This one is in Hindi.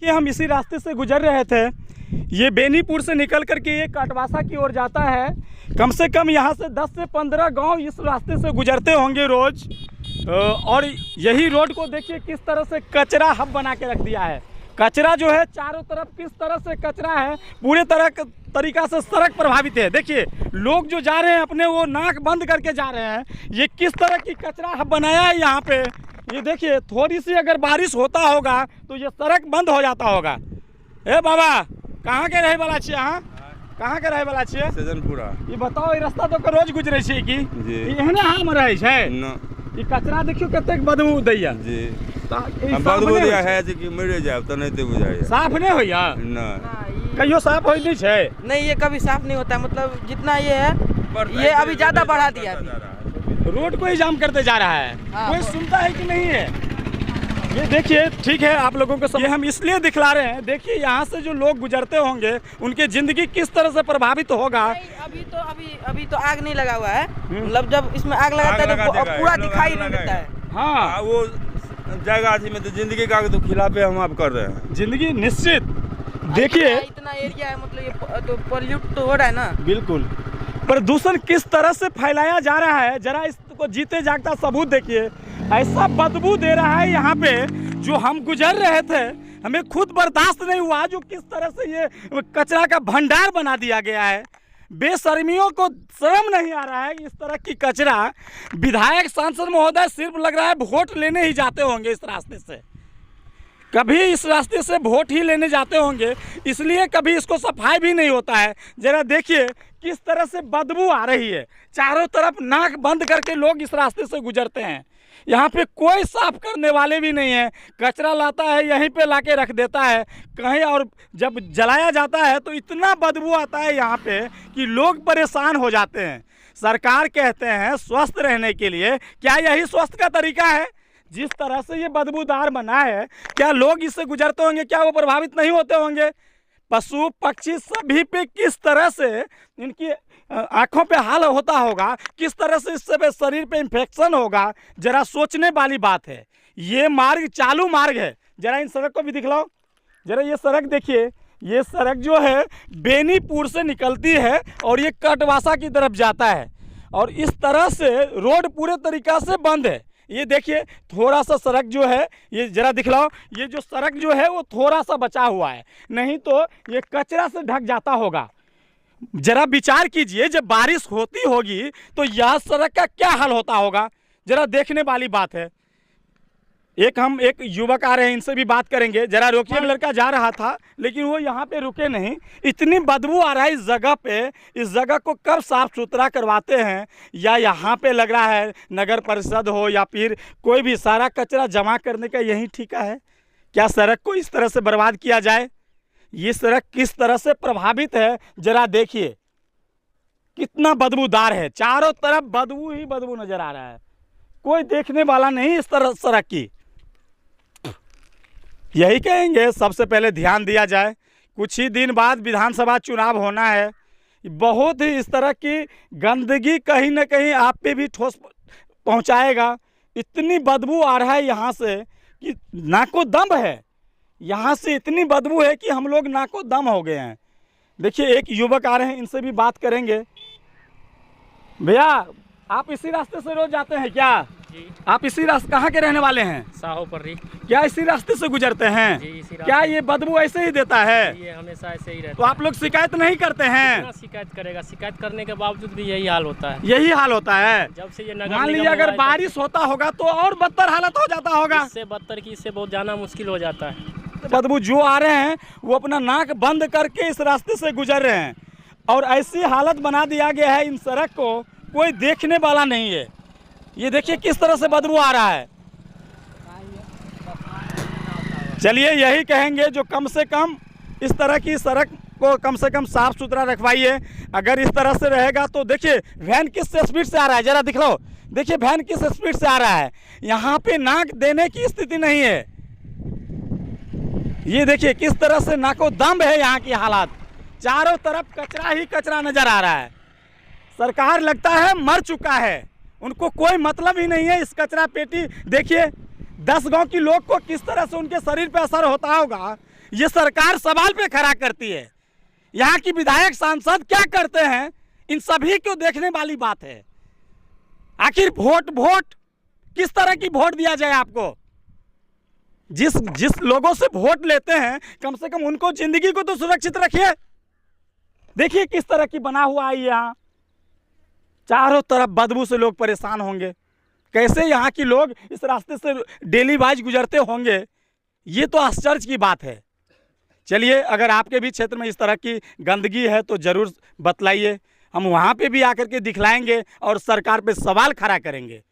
कि हम इसी रास्ते से गुजर रहे थे। ये बेनीपुर से निकल करके ये काटवासा की ओर जाता है। कम से कम यहाँ से 10 से 15 गांव इस रास्ते से गुजरते होंगे रोज़। और यही रोड को देखिए किस तरह से कचरा हब बना के रख दिया है। कचरा जो है चारों तरफ किस तरह से कचरा है, पूरे तरीका से सड़क प्रभावित है। देखिए लोग जो जा रहे हैं अपने वो नाक बंद करके जा रहे हैं। ये किस तरह की कचरा हब बनाया है यहाँ पे। ये देखिए थोड़ी सी अगर बारिश होता होगा तो ये सड़क बंद हो जाता होगा। ए बाबा कहाँ के रहे वाला छिए अहाँ? कहाँ के रहे वाला छिए? सजनपुरा। ये बताओ, ये रास्ता तो रोज गुजरे छिए कि एहने हाल में रहे छै? ये कचरा देखियो कतेक बदबू दैया जी। बदबू दिया है जे कि मरे जाए तो नहीं तो बुझाइए। साफ नहीं होइया? नहीं कहियो साफ होई नहीं छै? नहीं, ये कभी साफ नहीं होता। मतलब जितना ये है ये अभी ज्यादा बढ़ा दिया। रोड को ही जाम करते जा रहा है। कोई सुनता है कि नहीं है? ये देखिए ठीक है, आप लोगों को ये हम इसलिए दिखला रहे हैं। देखिए यहाँ से जो लोग गुजरते होंगे उनकी जिंदगी किस तरह से प्रभावित होगा। अभी तो आग नहीं लगा हुआ है। मतलब जब इसमें आग लगाता है तो पूरा दिखाई नहीं देता है। हाँ वो जगह में तो जिंदगी का तो खिलाफ हम आप कर रहे हैं। जिंदगी निश्चित। देखिए इतना एरिया है, मतलब ये तो पॉल्यूट तो हो रहा है ना। बिल्कुल। प्रदूषण किस तरह से फैलाया जा रहा है, जरा इसको जीते जागता सबूत देखिए। ऐसा बदबू दे रहा है यहाँ पे, जो हम गुजर रहे थे हमें खुद बर्दाश्त नहीं हुआ। जो किस तरह से ये कचरा का भंडार बना दिया गया है। बेशर्मियों को शर्म नहीं आ रहा है इस तरह की कचरा। विधायक सांसद महोदय सिर्फ लग रहा है वोट लेने ही जाते होंगे इस रास्ते से, कभी इस रास्ते से वोट ही लेने जाते होंगे, इसलिए कभी इसको सफाई भी नहीं होता है। जरा देखिए किस तरह से बदबू आ रही है। चारों तरफ नाक बंद करके लोग इस रास्ते से गुजरते हैं। यहाँ पे कोई साफ करने वाले भी नहीं है। कचरा लाता है यहीं पे लाके रख देता है कहीं, और जब जलाया जाता है तो इतना बदबू आता है यहाँ पे कि लोग परेशान हो जाते हैं। सरकार कहते हैं स्वस्थ रहने के लिए, क्या यही स्वस्थ का तरीका है? जिस तरह से ये बदबूदार बना है, क्या लोग इससे गुजरते होंगे, क्या वो प्रभावित नहीं होते होंगे? पशु पक्षी सभी पे किस तरह से इनकी आँखों पे हाल होता होगा, किस तरह से इससे शरीर पे इन्फेक्शन होगा। जरा सोचने वाली बात है। ये मार्ग चालू मार्ग है। जरा इन सड़क को भी दिखलाओ। जरा ये सड़क देखिए, ये सड़क जो है बेनीपुर से निकलती है और ये कटवासा की तरफ जाता है, और इस तरह से रोड पूरे तरीका से बंद है। ये देखिए थोड़ा सा सड़क जो है, ये जरा दिखलाओ, ये जो सड़क जो है वो थोड़ा सा बचा हुआ है, नहीं तो ये कचरा से ढक जाता होगा। जरा विचार कीजिए, जब बारिश होती होगी तो यह सड़क का क्या हाल होता होगा। जरा देखने वाली बात है। एक युवक आ रहे हैं, इनसे भी बात करेंगे। जरा रोकिए, लड़का जा रहा था लेकिन वो यहाँ पे रुके नहीं। इतनी बदबू आ रहा है इस जगह पे। इस जगह को कब साफ सुथरा करवाते हैं, या यहाँ पे लग रहा है नगर परिषद हो या फिर कोई भी सारा कचरा जमा करने का यही ठेका है? क्या सड़क को इस तरह से बर्बाद किया जाए? ये सड़क किस तरह से प्रभावित है जरा देखिए, कितना बदबूदार है। चारों तरफ बदबू ही बदबू नजर आ रहा है, कोई देखने वाला नहीं इस तरह सड़क की। यही कहेंगे सबसे पहले ध्यान दिया जाए। कुछ ही दिन बाद विधानसभा चुनाव होना है। बहुत ही इस तरह की गंदगी कहीं ना कहीं आप पे भी ठोस पहुंचाएगा। इतनी बदबू आ रहा है यहाँ से कि नाको दम है। यहाँ से इतनी बदबू है कि हम लोग नाको दम हो गए हैं। देखिए एक युवक आ रहे हैं, इनसे भी बात करेंगे। भैया आप इसी रास्ते से रोज जाते हैं क्या? जी। आप इसी रास्ते, कहाँ के रहने वाले हैं? साहोपर्री। क्या इसी रास्ते से गुजरते हैं? जी, इसी रास्ते। क्या ये बदबू ऐसे ही देता है? ये हमेशा ऐसे ही रहता है। तो आप लोग शिकायत नहीं करते हैं? कितना शिकायत करेगा, शिकायत करने के बावजूद भी यही हाल होता है। यही हाल होता है। जब से ये नगर मान लीजिए निगम अगर हुआ है, बारिश होता होगा तो और बदतर हालत हो जाता होगा। इससे बदतर की, इससे बहुत जाना मुश्किल हो जाता है। बदबू जो आ रहे हैं वो अपना नाक बंद करके इस रास्ते से गुजर रहे हैं, और ऐसी हालत बना दिया गया है इन सड़क को, कोई देखने वाला नहीं है। ये देखिए किस तरह से बदबू आ रहा है। चलिए यही कहेंगे, जो कम से कम इस तरह की सड़क को कम से कम साफ सुथरा रखवाइए। अगर इस तरह से रहेगा तो देखिए वैन किस स्पीड से आ रहा है, जरा दिखलाओ। देखिए वैन किस स्पीड से आ रहा है। यहाँ पे नाक देने की स्थिति नहीं है। ये देखिए किस तरह से नाको दम है यहाँ की हालात। चारों तरफ कचरा ही कचरा नजर आ रहा है। सरकार लगता है मर चुका है, उनको कोई मतलब ही नहीं है इस कचरा पेटी। देखिए 10 गांव के लोग को किस तरह से उनके शरीर पे असर होता होगा। ये सरकार सवाल पे खड़ा करती है। यहाँ की विधायक सांसद क्या करते हैं, इन सभी को देखने वाली बात है। आखिर वोट किस तरह की वोट दिया जाए आपको? जिस लोगों से वोट लेते हैं कम से कम उनको जिंदगी को तो सुरक्षित रखिए। देखिए किस तरह की बना हुआ है यहाँ, चारों तरफ बदबू से लोग परेशान होंगे। कैसे यहाँ के लोग इस रास्ते से डेली वाइज गुजरते होंगे, ये तो आश्चर्य की बात है। चलिए, अगर आपके भी क्षेत्र में इस तरह की गंदगी है तो ज़रूर बतलाइए, हम वहाँ पे भी आकर के दिखलाएंगे और सरकार पे सवाल खड़ा करेंगे।